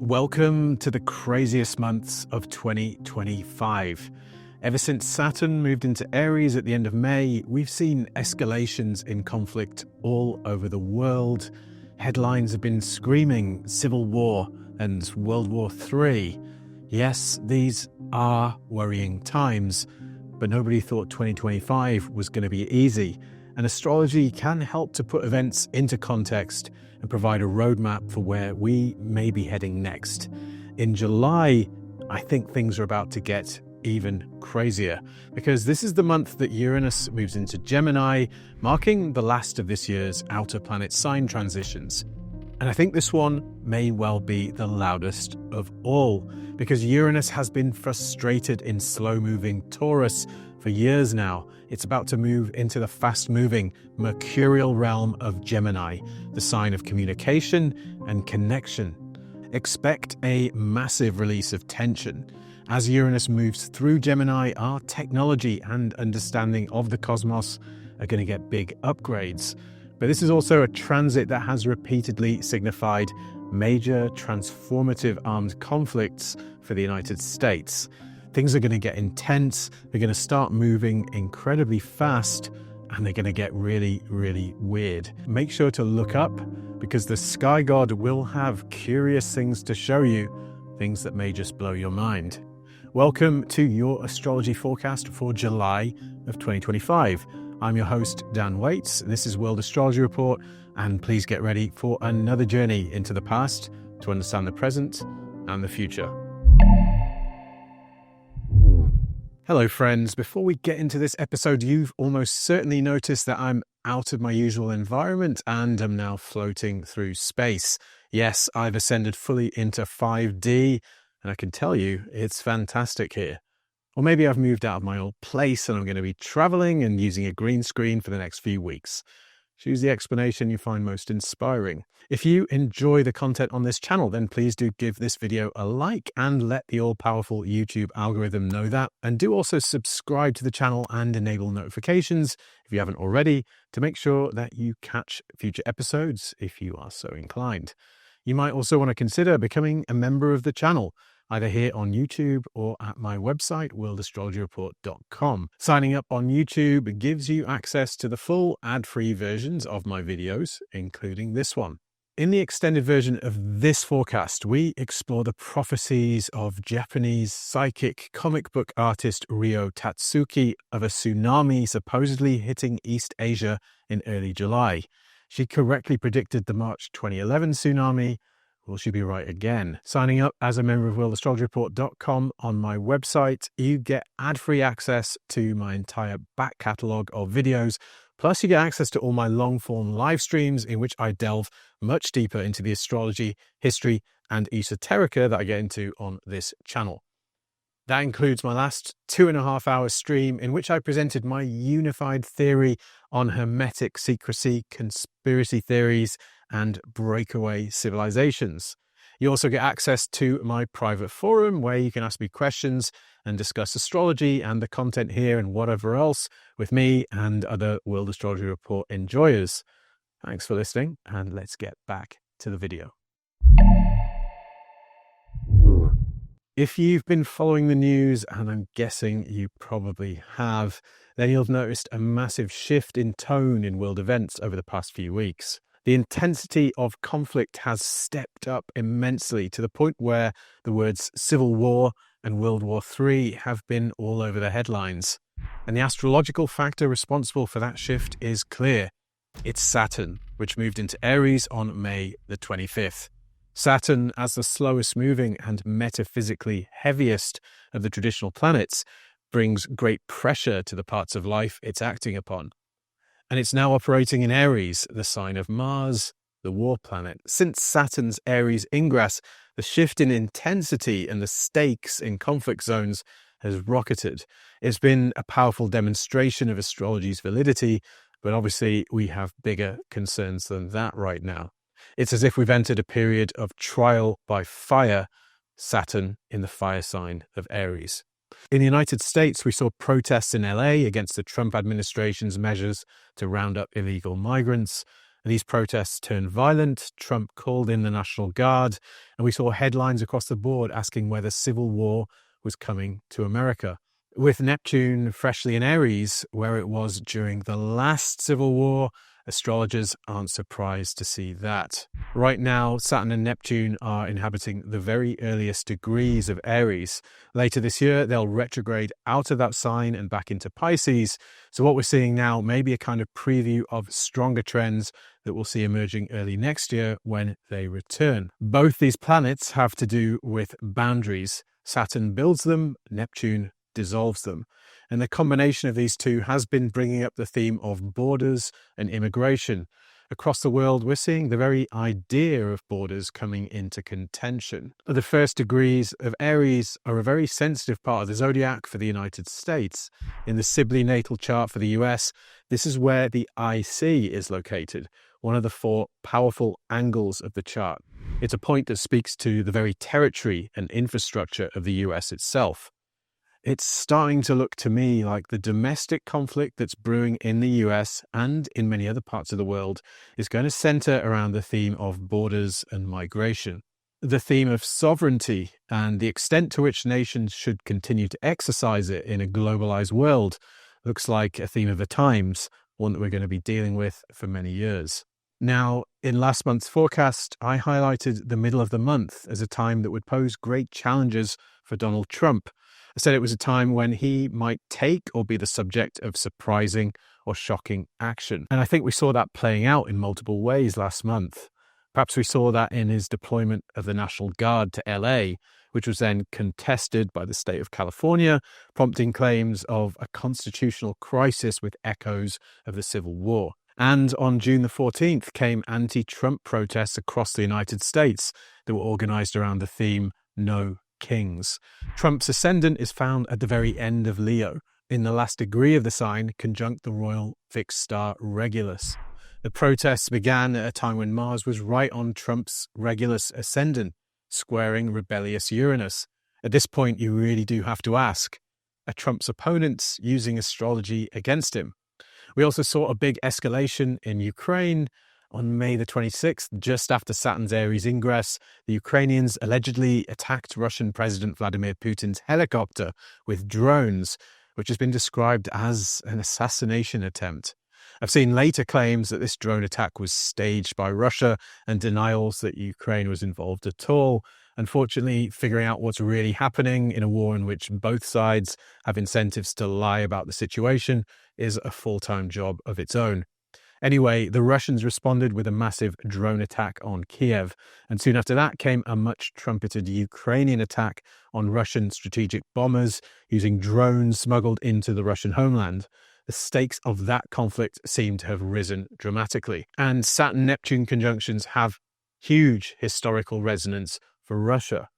Welcome to the craziest months of 2025. Ever since Saturn moved into Aries at the end of May, we've seen escalations in conflict all over the world. Headlines have been screaming civil war and World War III. Yes, these are worrying times, but nobody thought 2025 was going to be easy. And astrology can help to put events into context and provide a roadmap for where we may be heading next. In July, I think things are about to get even crazier because this is the month that Uranus moves into Gemini, marking the last of this year's outer planet sign transitions. And I think this one may well be the loudest of all because Uranus has been frustrated in slow-moving Taurus for years now. It's about to move into the fast-moving mercurial realm of Gemini, the sign of communication and connection. Expect a massive release of tension. As Uranus moves through Gemini, our technology and understanding of the cosmos are going to get big upgrades. But this is also a transit that has repeatedly signified major transformative armed conflicts for the United States. Things are going to get intense, they're going to start moving incredibly fast, and they're going to get really, really weird. Make sure to look up because the sky god will have curious things to show you, things that may just blow your mind. Welcome to your astrology forecast for July of 2025. I'm your host, Dan Waits. This is World Astrology Report, and please get ready for another journey into the past to understand the present and the future. Hello friends, before we get into this episode, you've almost certainly noticed that I'm out of my usual environment and am now floating through space. Yes, I've ascended fully into 5D and I can tell you it's fantastic here. Or maybe I've moved out of my old place and I'm going to be traveling and using a green screen for the next few weeks. Choose the explanation you find most inspiring. If you enjoy the content on this channel, then please do give this video a like and let the all-powerful YouTube algorithm know that. And do also subscribe to the channel and enable notifications if you haven't already to make sure that you catch future episodes if you are so inclined. You might also want to consider becoming a member of the channel, either here on YouTube or at my website, worldastrologyreport.com. Signing up on YouTube gives you access to the full ad-free versions of my videos, including this one. In the extended version of this forecast, we explore the prophecies of Japanese psychic comic book artist Ryo Tatsuki of a tsunami supposedly hitting East Asia in early July. She correctly predicted the March 2011 tsunami. Will she be right again? Signing up as a member of worldastrologyreport.com on my website, you get ad-free access to my entire back catalogue of videos. Plus, you get access to all my long-form live streams in which I delve much deeper into the astrology, history, and esoterica that I get into on this channel. That includes my last 2.5-hour stream in which I presented my unified theory on hermetic secrecy, conspiracy theories, and breakaway civilizations. You also get access to my private forum where you can ask me questions and discuss astrology and the content here and whatever else with me and other World Astrology Report enjoyers. Thanks for listening, and let's get back to the video. If you've been following the news, and I'm guessing you probably have, then you'll have noticed a massive shift in tone in world events over the past few weeks. The intensity of conflict has stepped up immensely to the point where the words civil war and World War III have been all over the headlines. And the astrological factor responsible for that shift is clear. It's Saturn, which moved into Aries on May the 25th. Saturn, as the slowest moving and metaphysically heaviest of the traditional planets, brings great pressure to the parts of life it's acting upon. And it's now operating in Aries, the sign of Mars, the war planet. Since Saturn's Aries ingress, the shift in intensity and the stakes in conflict zones has rocketed. It's been a powerful demonstration of astrology's validity, but obviously we have bigger concerns than that right now. It's as if we've entered a period of trial by fire, Saturn in the fire sign of Aries. In the United States, we saw protests in LA against the Trump administration's measures to round up illegal migrants. And these protests turned violent. Trump called in the National Guard, and we saw headlines across the board asking whether civil war was coming to America. With Neptune freshly in Aries, where it was during the last civil war, astrologers aren't surprised to see that. Right now, Saturn and Neptune are inhabiting the very earliest degrees of Aries. Later this year, they'll retrograde out of that sign and back into Pisces. So what we're seeing now may be a kind of preview of stronger trends that we'll see emerging early next year when they return. Both these planets have to do with boundaries. Saturn builds them, Neptune dissolves them. And the combination of these two has been bringing up the theme of borders and immigration. Across the world, we're seeing the very idea of borders coming into contention. The first degrees of Aries are a very sensitive part of the zodiac for the United States. In the Sibley natal chart for the US, this is where the IC is located, one of the four powerful angles of the chart. It's a point that speaks to the very territory and infrastructure of the US itself. It's starting to look to me like the domestic conflict that's brewing in the US and in many other parts of the world is going to center around the theme of borders and migration. The theme of sovereignty and the extent to which nations should continue to exercise it in a globalized world looks like a theme of the times, one that we're going to be dealing with for many years. Now, in last month's forecast, I highlighted the middle of the month as a time that would pose great challenges for Donald Trump. I said it was a time when he might take or be the subject of surprising or shocking action. And I think we saw that playing out in multiple ways last month. Perhaps we saw that in his deployment of the National Guard to LA, which was then contested by the state of California, prompting claims of a constitutional crisis with echoes of the Civil War. And on June the 14th came anti-Trump protests across the United States that were organized around the theme, No Kings. Trump's ascendant is found at the very end of Leo, in the last degree of the sign, conjunct the royal fixed star Regulus. The protests began at a time when Mars was right on Trump's Regulus ascendant, squaring rebellious Uranus. At this point, you really do have to ask, are Trump's opponents using astrology against him? We also saw a big escalation in Ukraine. On May the 26th, just after Saturn's Aries ingress, the Ukrainians allegedly attacked Russian President Vladimir Putin's helicopter with drones, which has been described as an assassination attempt. I've seen later claims that this drone attack was staged by Russia and denials that Ukraine was involved at all. Unfortunately, figuring out what's really happening in a war in which both sides have incentives to lie about the situation is a full-time job of its own. Anyway, the Russians responded with a massive drone attack on Kiev, and soon after that came a much trumpeted Ukrainian attack on Russian strategic bombers using drones smuggled into the Russian homeland. The stakes of that conflict seem to have risen dramatically, and Saturn-Neptune conjunctions have huge historical resonance for Russia.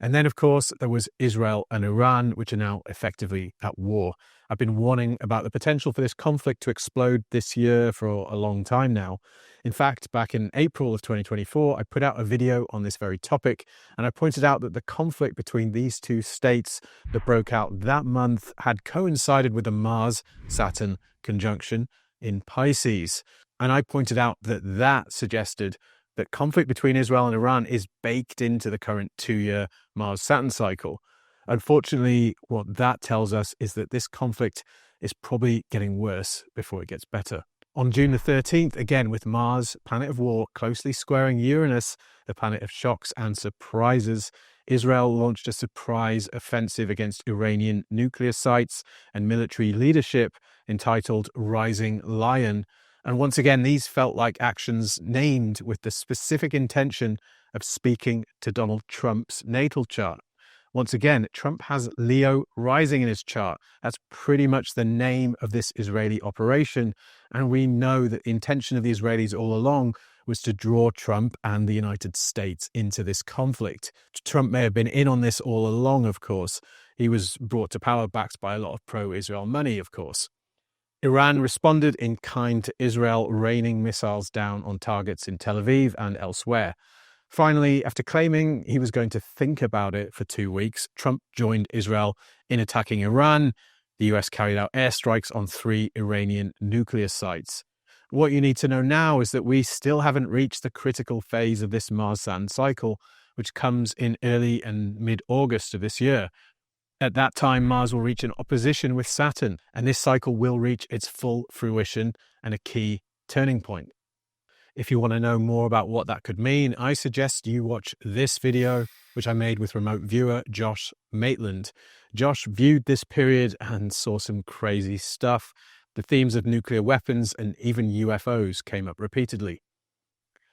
And then, of course, there was Israel and Iran, which are now effectively at war. I've been warning about the potential for this conflict to explode this year for a long time now. In fact, back in April of 2024, I put out a video on this very topic, and I pointed out that the conflict between these two states that broke out that month had coincided with a Mars-Saturn conjunction in Pisces. And I pointed out that that suggested that conflict between Israel and Iran is baked into the current 2-year Mars-Saturn cycle. Unfortunately, what that tells us is that this conflict is probably getting worse before it gets better. On June the 13th, again with Mars, planet of war, closely squaring Uranus, the planet of shocks and surprises, Israel launched a surprise offensive against Iranian nuclear sites and military leadership entitled Rising Lion. And once again, these felt like actions named with the specific intention of speaking to Donald Trump's natal chart. Once again, Trump has Leo rising in his chart. That's pretty much the name of this Israeli operation. And we know that the intention of the Israelis all along was to draw Trump and the United States into this conflict. Trump may have been in on this all along, of course. He was brought to power backed by a lot of pro-Israel money, of course. Iran responded in kind to Israel, raining missiles down on targets in Tel Aviv and elsewhere. Finally, after claiming he was going to think about it for 2 weeks, Trump joined Israel in attacking Iran. The US carried out airstrikes on 3 Iranian nuclear sites. What you need to know now is that we still haven't reached the critical phase of this Mars-Saturn cycle, which comes in early and mid-August of this year. At that time, Mars will reach an opposition with Saturn, and this cycle will reach its full fruition and a key turning point. If you want to know more about what that could mean, I suggest you watch this video, which I made with remote viewer Josh Maitland. Josh viewed this period and saw some crazy stuff. The themes of nuclear weapons and even UFOs came up repeatedly.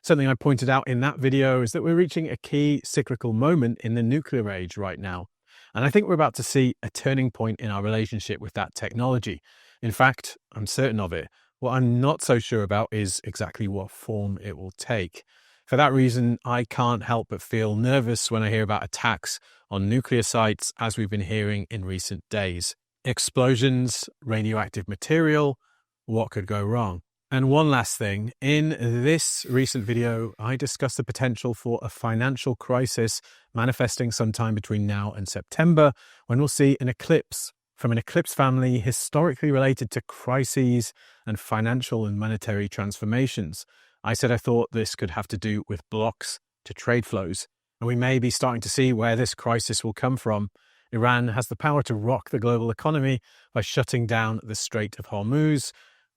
Something I pointed out in that video is that we're reaching a key cyclical moment in the nuclear age right now. And I think we're about to see a turning point in our relationship with that technology. In fact, I'm certain of it. What I'm not so sure about is exactly what form it will take. For that reason, I can't help but feel nervous when I hear about attacks on nuclear sites, as we've been hearing in recent days. Explosions, radioactive material, what could go wrong? And one last thing, in this recent video, I discussed the potential for a financial crisis manifesting sometime between now and September, when we'll see an eclipse from an eclipse family historically related to crises and financial and monetary transformations. I said I thought this could have to do with blocks to trade flows, and we may be starting to see where this crisis will come from. Iran has the power to rock the global economy by shutting down the Strait of Hormuz,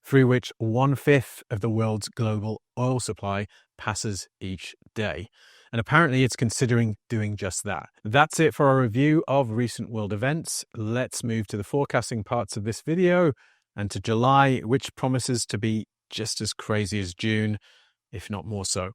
through which 1/5 of the world's global oil supply passes each day. And apparently it's considering doing just that. That's it for our review of recent world events. Let's move to the forecasting parts of this video and to July, which promises to be just as crazy as June, if not more so.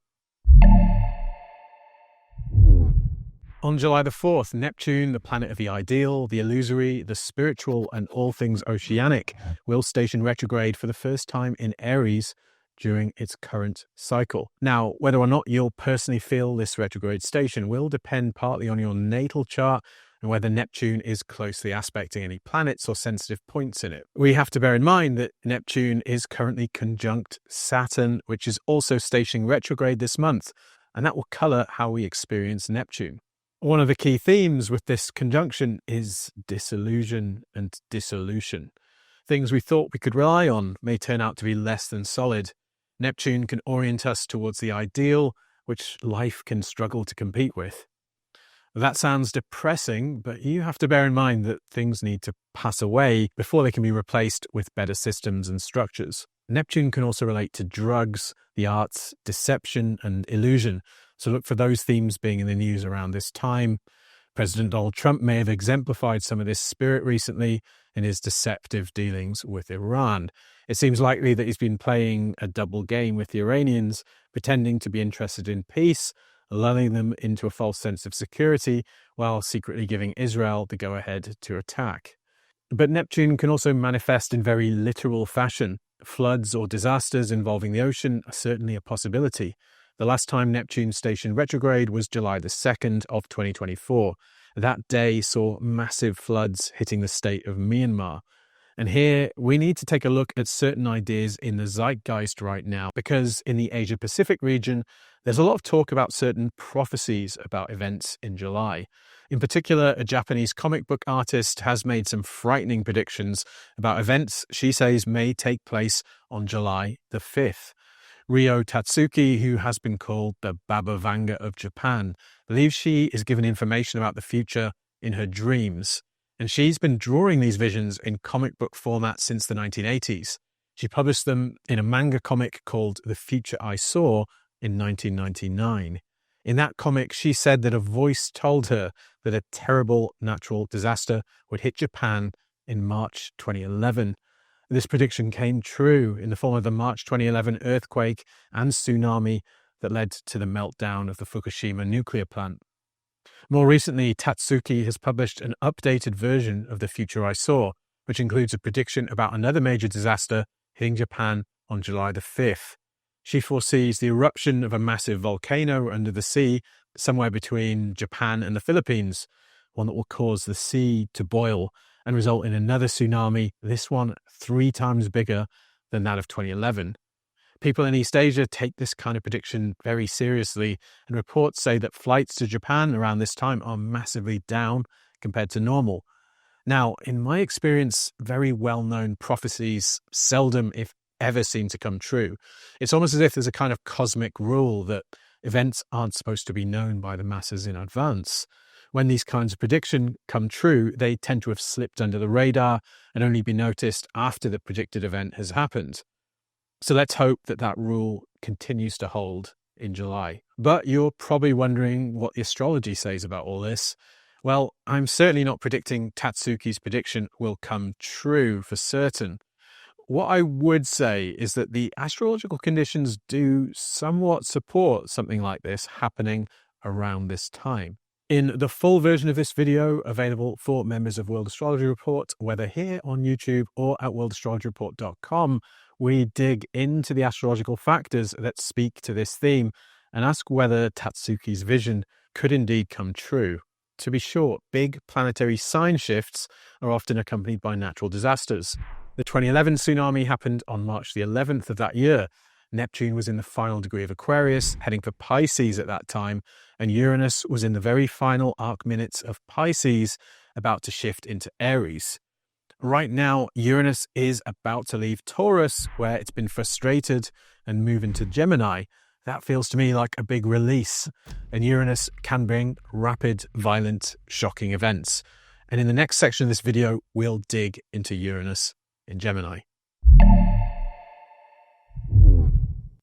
On July the 4th, Neptune, the planet of the ideal, the illusory, the spiritual, and all things oceanic, will station retrograde for the first time in Aries during its current cycle. Now, whether or not you'll personally feel this retrograde station will depend partly on your natal chart and whether Neptune is closely aspecting any planets or sensitive points in it. We have to bear in mind that Neptune is currently conjunct Saturn, which is also stationing retrograde this month, and that will color how we experience Neptune. One of the key themes with this conjunction is disillusion and dissolution. Things we thought we could rely on may turn out to be less than solid. Neptune can orient us towards the ideal, which life can struggle to compete with. That sounds depressing, but you have to bear in mind that things need to pass away before they can be replaced with better systems and structures. Neptune can also relate to drugs, the arts, deception, and illusion. So look for those themes being in the news around this time. President Donald Trump may have exemplified some of this spirit recently in his deceptive dealings with Iran. It seems likely that he's been playing a double game with the Iranians, pretending to be interested in peace, lulling them into a false sense of security, while secretly giving Israel the go-ahead to attack. But Neptune can also manifest in very literal fashion. Floods or disasters involving the ocean are certainly a possibility. The last time Neptune stationed retrograde was July the 2nd of 2024. That day saw massive floods hitting the state of Myanmar. And here we need to take a look at certain ideas in the zeitgeist right now, because in the Asia-Pacific region, there's a lot of talk about certain prophecies about events in July. In particular, a Japanese comic book artist has made some frightening predictions about events she says may take place on July the 5th. Ryo Tatsuki, who has been called the Baba Vanga of Japan, believes she is given information about the future in her dreams. And she's been drawing these visions in comic book format since the 1980s. She published them in a manga comic called The Future I Saw in 1999. In that comic, she said that a voice told her that a terrible natural disaster would hit Japan in March 2011. This prediction came true in the form of the March 2011 earthquake and tsunami that led to the meltdown of the Fukushima nuclear plant. More recently, Tatsuki has published an updated version of The Future I Saw, which includes a prediction about another major disaster hitting Japan on July the 5th. She foresees the eruption of a massive volcano under the sea somewhere between Japan and the Philippines, one that will cause the sea to boil and result in another tsunami, this one 3 times bigger than that of 2011. People in East Asia take this kind of prediction very seriously, and reports say that flights to Japan around this time are massively down compared to normal. Now, in my experience, very well-known prophecies seldom, if ever seem to come true. It's almost as if there's a kind of cosmic rule that events aren't supposed to be known by the masses in advance. When these kinds of predictions come true, they tend to have slipped under the radar and only be noticed after the predicted event has happened. So let's hope that that rule continues to hold in July. But you're probably wondering what the astrology says about all this. Well, I'm certainly not predicting Tatsuki's prediction will come true for certain. What I would say is that the astrological conditions do somewhat support something like this happening around this time. In the full version of this video, available for members of World Astrology Report, whether here on YouTube or at worldastrologyreport.com, we dig into the astrological factors that speak to this theme and ask whether Tatsuki's vision could indeed come true. To be short, big planetary sign shifts are often accompanied by natural disasters. The 2011 tsunami happened on March the 11th of that year. Neptune was in the final degree of Aquarius, heading for Pisces at that time, and Uranus was in the very final arc minutes of Pisces, about to shift into Aries. Right now, Uranus is about to leave Taurus, where it's been frustrated, and move into Gemini. That feels to me like a big release, and Uranus can bring rapid, violent, shocking events. And in the next section of this video, we'll dig into Uranus in Gemini.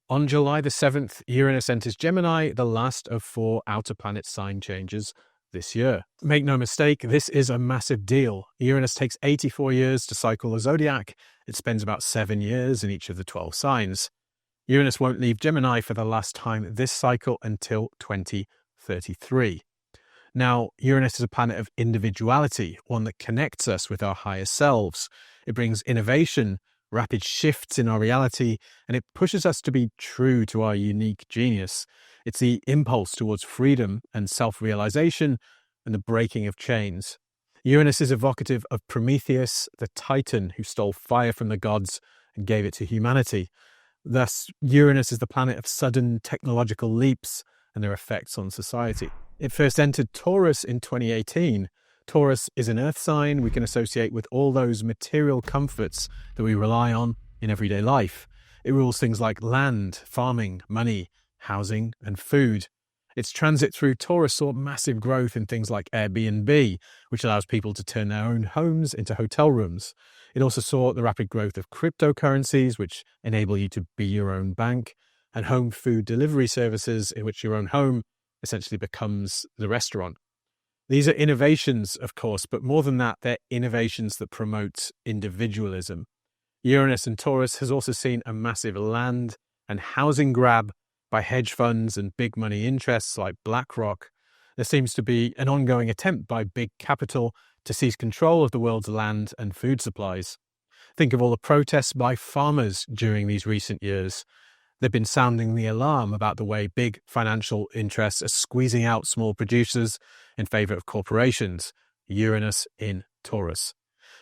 On July the 7th, Uranus enters Gemini, the last of 4 outer planet sign changes this year. Make no mistake, this is a massive deal. Uranus takes 84 years to cycle the zodiac. It spends about 7 years in each of the 12 signs. Uranus won't leave Gemini for the last time this cycle until 2033. Now, Uranus is a planet of individuality, one that connects us with our higher selves. It brings innovation, rapid shifts in our reality, and it pushes us to be true to our unique genius. It's the impulse towards freedom and self-realization and the breaking of chains. Uranus is evocative of Prometheus, the Titan who stole fire from the gods and gave it to humanity. Thus, Uranus is the planet of sudden technological leaps and their effects on society. It first entered Taurus in 2018. Taurus is an earth sign we can associate with all those material comforts that we rely on in everyday life. It rules things like land, farming, money, housing, and food. Its transit through Taurus saw massive growth in things like Airbnb, which allows people to turn their own homes into hotel rooms. It also saw the rapid growth of cryptocurrencies, which enable you to be your own bank, and home food delivery services in which your own home essentially becomes the restaurant. These are innovations, of course, but more than that, they're innovations that promote individualism. Uranus and Taurus has also seen a massive land and housing grab by hedge funds and big money interests like BlackRock. There seems to be an ongoing attempt by big capital to seize control of the world's land and food supplies. Think of all the protests by farmers during these recent years. They've been sounding the alarm about the way big financial interests are squeezing out small producers in favor of corporations. Uranus in Taurus.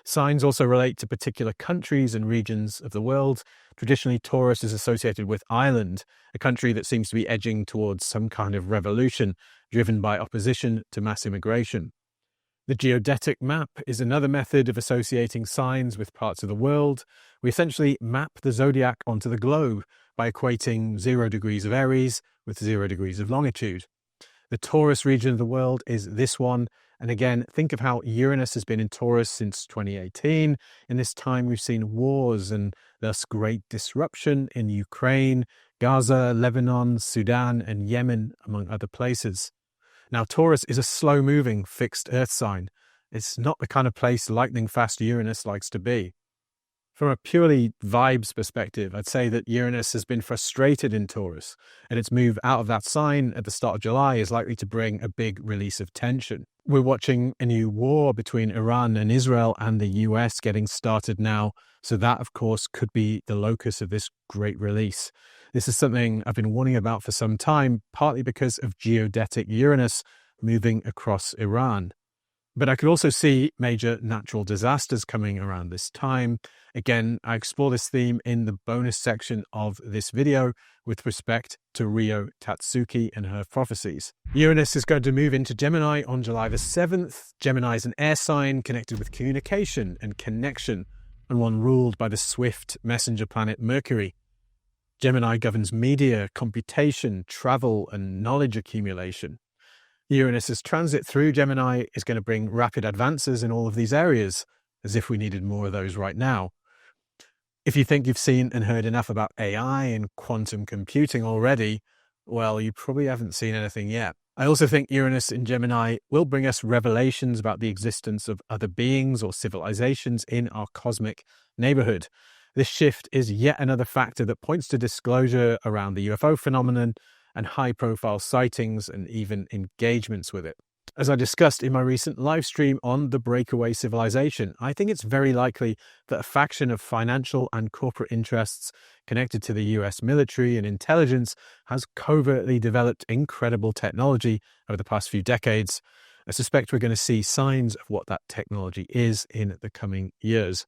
Signs also relate to particular countries and regions of the world. Traditionally, Taurus is associated with Ireland, a country that seems to be edging towards some kind of revolution driven by opposition to mass immigration. The geodetic map is another method of associating signs with parts of the world. We essentially map the zodiac onto the globe by equating 0 degrees of Aries with 0 degrees of longitude. The Taurus region of the world is this one. And again, think of how Uranus has been in Taurus since 2018. In this time, we've seen wars and thus great disruption in Ukraine, Gaza, Lebanon, Sudan, and Yemen, among other places. Now, Taurus is a slow-moving fixed earth sign. It's not the kind of place lightning-fast Uranus likes to be. From a purely vibes perspective, I'd say that Uranus has been frustrated in Taurus, and its move out of that sign at the start of July is likely to bring a big release of tension. We're watching a new war between Iran and Israel and the US getting started now, so that, of course, could be the locus of this great release. This is something I've been warning about for some time, partly because of geodetic Uranus moving across Iran. But I could also see major natural disasters coming around this time. Again, I explore this theme in the bonus section of this video with respect to Ryo Tatsuki and her prophecies. Uranus is going to move into Gemini on July the 7th. Gemini is an air sign connected with communication and connection. and one ruled by the swift messenger planet Mercury. Gemini governs media, computation, travel, and knowledge accumulation. Uranus's transit through Gemini is going to bring rapid advances in all of these areas, as if we needed more of those right now. If you think you've seen and heard enough about AI and quantum computing already, well, you probably haven't seen anything yet. I also think Uranus in Gemini will bring us revelations about the existence of other beings or civilizations in our cosmic neighborhood. This shift is yet another factor that points to disclosure around the UFO phenomenon and high-profile sightings and even engagements with it. As I discussed in my recent live stream on the breakaway civilization, I think it's very likely that a faction of financial and corporate interests connected to the US military and intelligence has covertly developed incredible technology over the past few decades. I suspect we're going to see signs of what that technology is in the coming years.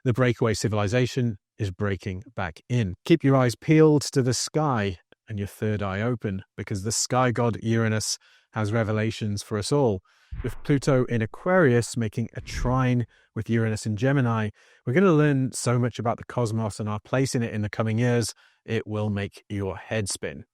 The breakaway civilization is breaking back in. Keep your eyes peeled to the sky and your third eye open, because the sky god Uranus has revelations for us all. With Pluto in Aquarius making a trine with Uranus in Gemini, we're going to learn so much about the cosmos and our place in it in the coming years, it will make your head spin.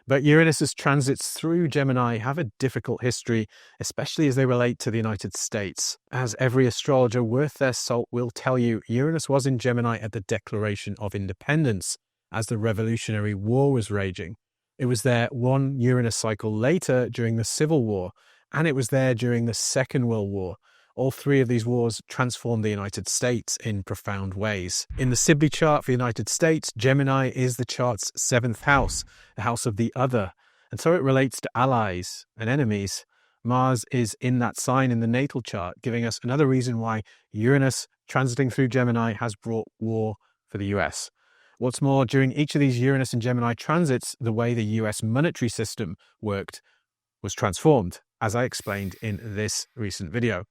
But Uranus's transits through Gemini have a difficult history, especially as they relate to the United States. As every astrologer worth their salt will tell you, Uranus was in Gemini at the Declaration of Independence, as the Revolutionary War was raging. It was there one Uranus cycle later during the Civil War, and it was there during the Second World War. All three of these wars transformed the United States in profound ways. In the Sibley chart for the United States, Gemini is the chart's 7th house, the house of the other, and so it relates to allies and enemies. Mars is in that sign in the natal chart, giving us another reason why Uranus transiting through Gemini has brought war for the US. What's more, during each of these Uranus and Gemini transits, the way the US monetary system worked was transformed, as I explained in this recent video.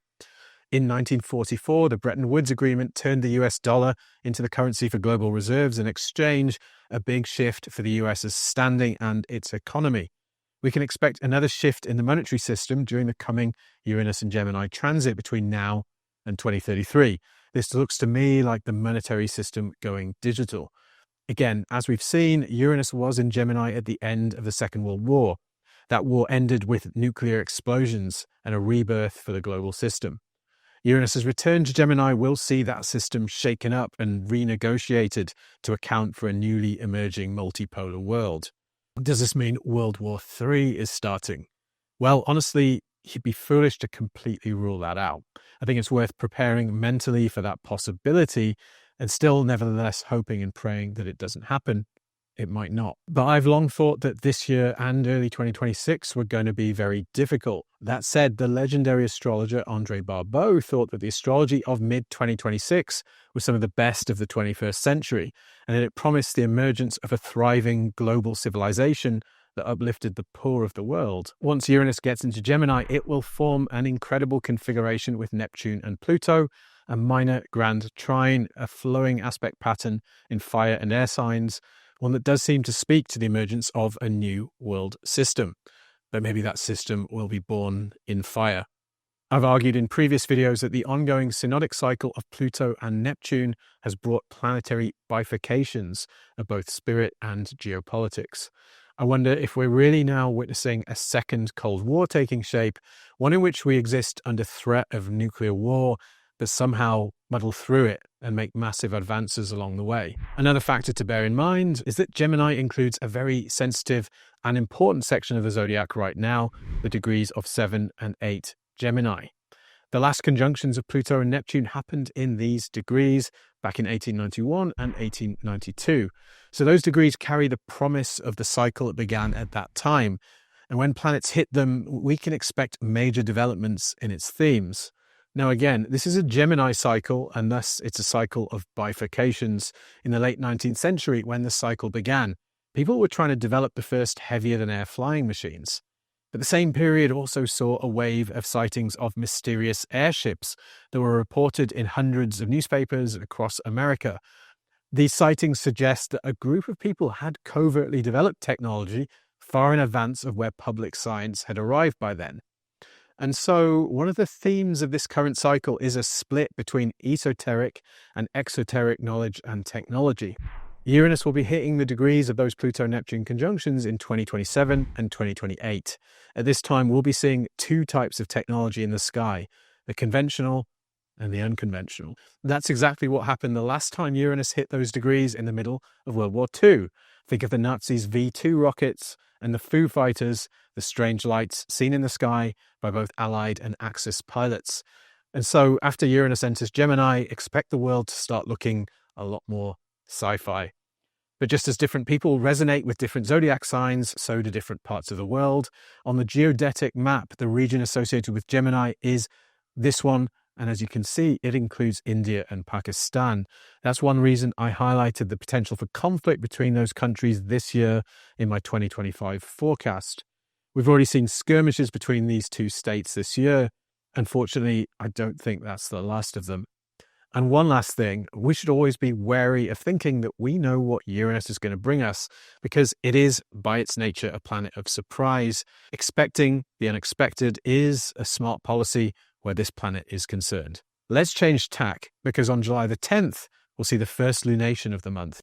In 1944, the Bretton Woods Agreement turned the US dollar into the currency for global reserves and exchange, a big shift for the US's standing and its economy. We can expect another shift in the monetary system during the coming Uranus and Gemini transit between now and 2033. This looks to me like the monetary system going digital. Again, as we've seen, Uranus was in Gemini at the end of the Second World War. That war ended with nuclear explosions and a rebirth for the global system. Uranus's return to Gemini will see that system shaken up and renegotiated to account for a newly emerging multipolar world. Does this mean World War III is starting? Well, honestly, you'd be foolish to completely rule that out. I think it's worth preparing mentally for that possibility and still nevertheless hoping and praying that it doesn't happen. It might not. But I've long thought that this year and early 2026 were going to be very difficult. That said, the legendary astrologer André Barbeau thought that the astrology of mid-2026 was some of the best of the 21st century, and that it promised the emergence of a thriving global civilization that uplifted the poor of the world. Once Uranus gets into Gemini, it will form an incredible configuration with Neptune and Pluto, a minor grand trine, a flowing aspect pattern in fire and air signs, one that does seem to speak to the emergence of a new world system. But maybe that system will be born in fire. I've argued in previous videos that the ongoing synodic cycle of Pluto and Neptune has brought planetary bifurcations of both spirit and geopolitics. I wonder if we're really now witnessing a second Cold War taking shape, one in which we exist under threat of nuclear war, but somehow muddle through it and make massive advances along the way. Another factor to bear in mind is that Gemini includes a very sensitive and important section of the zodiac right now, the degrees of 7 and 8 Gemini. The last conjunctions of Pluto and Neptune happened in these degrees back in 1891 and 1892. So those degrees carry the promise of the cycle that began at that time. And when planets hit them, we can expect major developments in its themes. Now again, this is a Gemini cycle, and thus it's a cycle of bifurcations. In the late 19th century, when the cycle began, people were trying to develop the first heavier-than-air flying machines. But the same period also saw a wave of sightings of mysterious airships that were reported in hundreds of newspapers across America. These sightings suggest that a group of people had covertly developed technology far in advance of where public science had arrived by then. And so one of the themes of this current cycle is a split between esoteric and exoteric knowledge and technology. Uranus will be hitting the degrees of those Pluto-Neptune conjunctions in 2027 and 2028. At this time, we'll be seeing two types of technology in the sky, the conventional and the unconventional. That's exactly what happened the last time Uranus hit those degrees in the middle of World War II. Think of the Nazis' V-2 rockets and the Foo Fighters, the strange lights seen in the sky by both Allied and Axis pilots. And so after Uranus enters Gemini, expect the world to start looking a lot more sci-fi. But just as different people resonate with different zodiac signs, so do different parts of the world. On the geodetic map, the region associated with Gemini is this one. And as you can see, it includes India and Pakistan. That's one reason I highlighted the potential for conflict between those countries this year in my 2025 forecast. We've already seen skirmishes between these two states this year. Unfortunately, I don't think that's the last of them. And one last thing, we should always be wary of thinking that we know what Uranus is going to bring us, because it is, by its nature, a planet of surprise. Expecting the unexpected is a smart policy where this planet is concerned. Let's change tack, because on July the 10th, we'll see the first lunation of the month.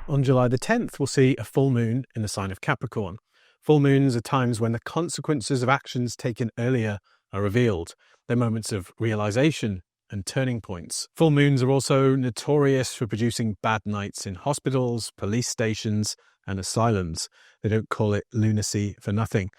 On July the 10th, we'll see a full moon in the sign of Capricorn. Full moons are times when the consequences of actions taken earlier are revealed. They're moments of realization and turning points. Full moons are also notorious for producing bad nights in hospitals, police stations, and asylums. They don't call it lunacy for nothing.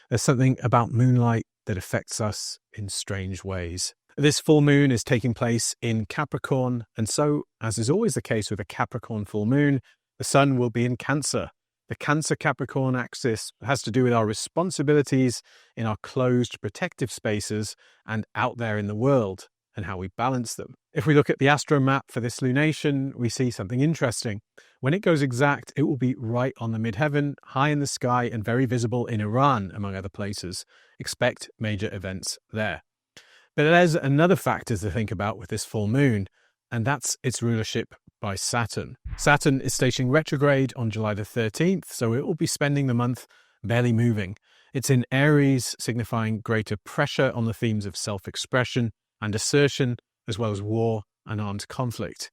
There's something about moonlight that affects us in strange ways. This full moon is taking place in Capricorn, and so, as is always the case with a Capricorn full moon, the sun will be in Cancer. The Cancer-Capricorn axis has to do with our responsibilities in our closed protective spaces and out there in the world, and how we balance them. If we look at the astro map for this lunation, we see something interesting. When it goes exact, it will be right on the midheaven, high in the sky, and very visible in Iran, among other places. Expect major events there. But there's another factor to think about with this full moon, and that's its rulership by Saturn. Saturn is stationing retrograde on July the 13th, so it will be spending the month barely moving. It's in Aries, signifying greater pressure on the themes of self-expression and assertion, as well as war and armed conflict.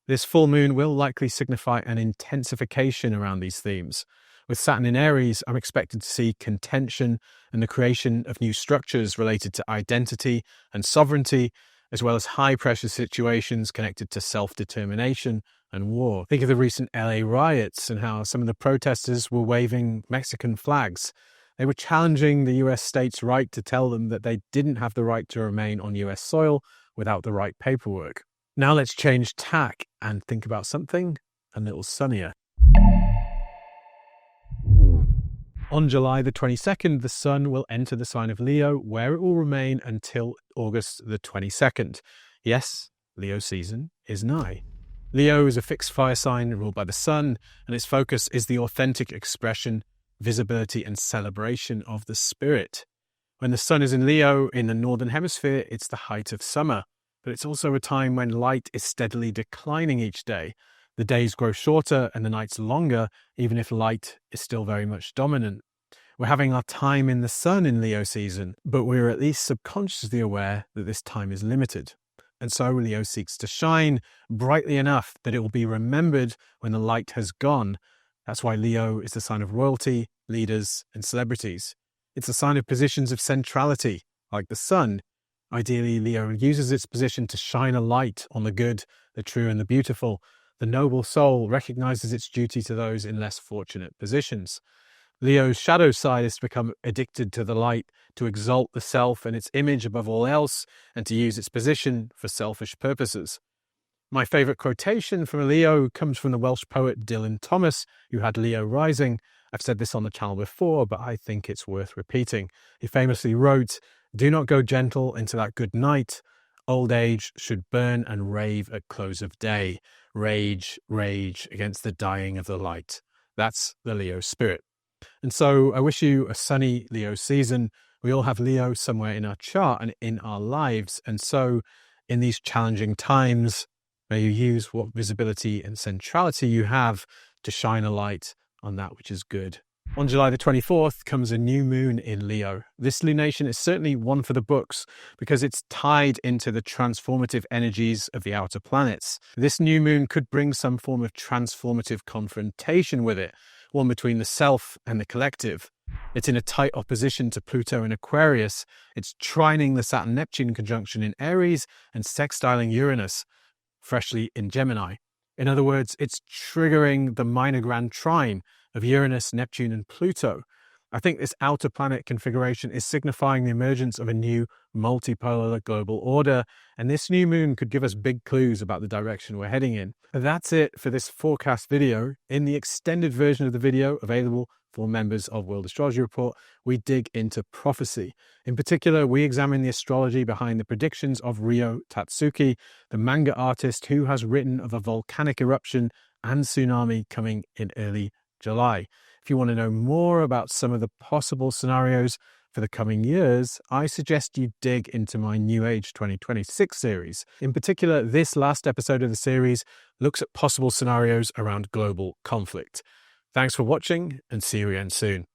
This full moon will likely signify an intensification around these themes. With Saturn in Aries, I'm expected to see contention and the creation of new structures related to identity and sovereignty, as well as high-pressure situations connected to self-determination and war. Think of the recent LA riots and how some of the protesters were waving Mexican flags. They were challenging the US state's right to tell them that they didn't have the right to remain on US soil without the right paperwork. Now let's change tack and think about something a little sunnier. On July the 22nd, the sun will enter the sign of Leo, where it will remain until August the 22nd. Yes, Leo season is nigh. Leo is a fixed fire sign ruled by the sun, and its focus is the authentic expression, visibility, and celebration of the spirit. When the sun is in Leo in the northern hemisphere, it's the height of summer, but it's also a time when light is steadily declining each day. The days grow shorter and the nights longer, even if light is still very much dominant. We're having our time in the sun in Leo season, but we're at least subconsciously aware that this time is limited. And so Leo seeks to shine brightly enough that it will be remembered when the light has gone. That's why Leo is the sign of royalty, leaders, and celebrities. It's a sign of positions of centrality, like the sun. Ideally, Leo uses its position to shine a light on the good, the true, and the beautiful. The noble soul recognizes its duty to those in less fortunate positions. Leo's shadow side is to become addicted to the light, to exalt the self and its image above all else, and to use its position for selfish purposes. My favorite quotation from a Leo comes from the Welsh poet Dylan Thomas, who had Leo rising. I've said this on the channel before, but I think it's worth repeating. He famously wrote, "Do not go gentle into that good night. Old age should burn and rave at close of day. Rage, rage against the dying of the light." That's the Leo spirit. And so I wish you a sunny Leo season. We all have Leo somewhere in our chart and in our lives. And so in these challenging times, may you use what visibility and centrality you have to shine a light on that which is good On July the 24th comes a new moon in Leo. This lunation is certainly one for the books because it's tied into the transformative energies of the outer planets. This new moon could bring some form of transformative confrontation with it, one between the self and the collective. It's in a tight opposition to Pluto in Aquarius. It's trining the Saturn-Neptune conjunction in Aries and sextiling Uranus, freshly in Gemini. In other words, it's triggering the minor grand trine of Uranus, Neptune, and Pluto. I think this outer planet configuration is signifying the emergence of a new multipolar global order, and this new moon could give us big clues about the direction we're heading in. That's it for this forecast video. In the extended version of the video available for members of World Astrology Report, we dig into prophecy. In particular, we examine the astrology behind the predictions of Ryo Tatsuki, the manga artist who has written of a volcanic eruption and tsunami coming in early July. If you want to know more about some of the possible scenarios for the coming years, I suggest you dig into my New Age 2026 series. In particular, this last episode of the series looks at possible scenarios around global conflict. Thanks for watching, and see you again soon.